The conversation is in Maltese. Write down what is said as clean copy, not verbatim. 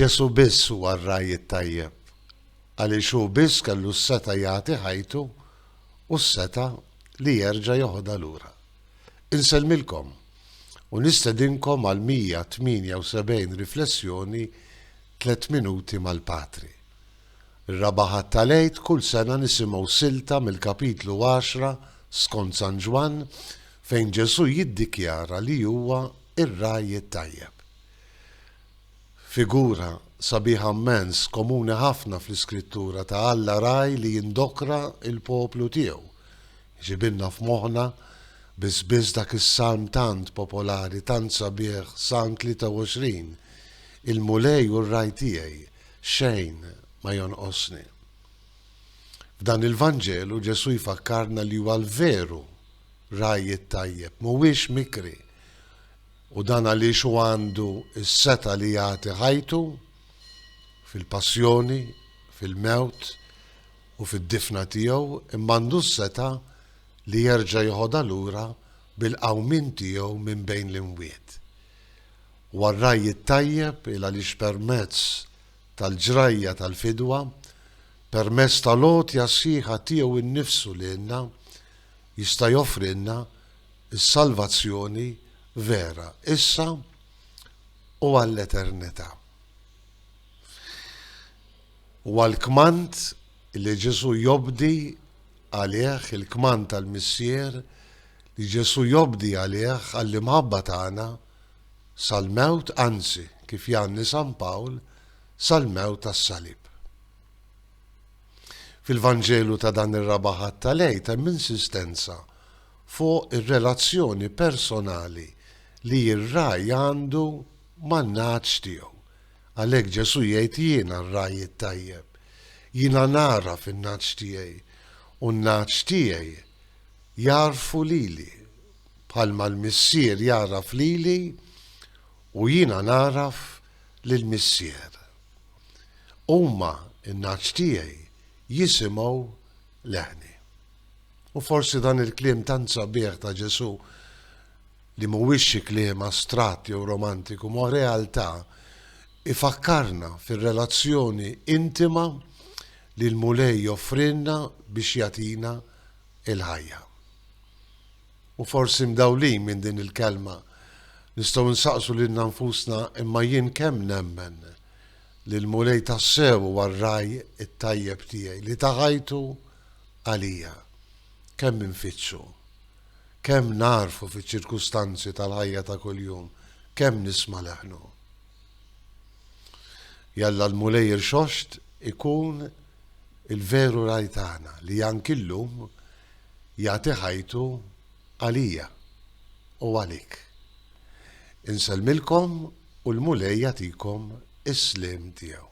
Ġesu biss huwa r-raj it-tajjeb, għaliex hu biss kellu s-seta jagħti ħajtu u s-seta li jerġa' joħodha lura. Insellmilkom u nistedinkom għal 178 riflessjoni 3 minuti mal-Patri. Ir-Rabaħat tal-Għid kull sena nisimgħu silta mill-kapitlu 10 skont San Ġwan fejn Ġesu jiddikjara li huwa ir-raj it-tajjeb. Figura sabiħa immens komuni ħafna fl-Iskrittura ta' Alla raj li jindokra il-poplu tiegħu. Ġibilna f'moħħna biss dak is-salm tant popolari, tant sabiħ, Salm 23, il-mulej u r-raj tiegħi xejn ma jonqosni. F'dan il-Vanġelu Ġesu jfakkarna li huwa l-veru raj it-tajjeb, mhuwiex mikri. U dan għaliex u għandu s-seta li jagħti ħajtu fil-passjoni, fil-mewt u fid-difna tiegħu, imma għandu s-seta li jerġa' joħodha lura bil-qawmin tiegħu minn bejn l-imwiet. U għar-raj it-tajjeb il għaliex permezz tal-ġrajja tal-fidwa, permezz tal-għotja sħiħa tiegħu innifsu lilna jista' joffrilna s-salvazzjoni vera, issa u għall-eternità. U għal-kmant li Ġesu jobdi għalih, il-kmant tal-missier li Ġesu jobdi għalih għall-imħabba tagħna sal-mewt, anzi kif janni San Pawl, sal-mewt tas-salib. Fil-Vanġelu ta' dan ir-Rabaħat tal-Għid hemm insistenza fuq ir-relazzjoni personali li r-raj għandu man-naċ tiegħu. Għalhekk Ġesu jgħid jiena r-raj it-tajjeb, jiena nara fin-naċ tiegħi u n-naċ tiegħi jarfu lili bħalma l-missier jaraf lili u jiena naraf lill-missier. Huma n-naċ tiegħi jisimgħu leħni. U forsi dan il-kliem tant sabiħ ta' Ġesu li mhuwiex xi kliem astrat jew romantiku, ma' realtà ifakkarna fir-relazzjoni intima li l-mulej joffrilna biex jagħtina il-ħajja. U forsi mdawlin minn din il-kelma nistgħu nsaqsu lilna nfusna imma jien kemm nemmen li l-mulej tassew huwa r-raj it-tajjeb tiegħi li ta' ħajtu għalija. Kemm infittxu, kemm narfu fiċ-ċirkustanzi tal-ħajja ta' kuljum, kemm nisma' leħnu. Jalla l-mulej irxoxt ikun il-veru raj tagħna li anki llum jagħti ħajtu għalija u għalik. Insellmilkom u l-mulej jagħtikom is-sliem tiegħu.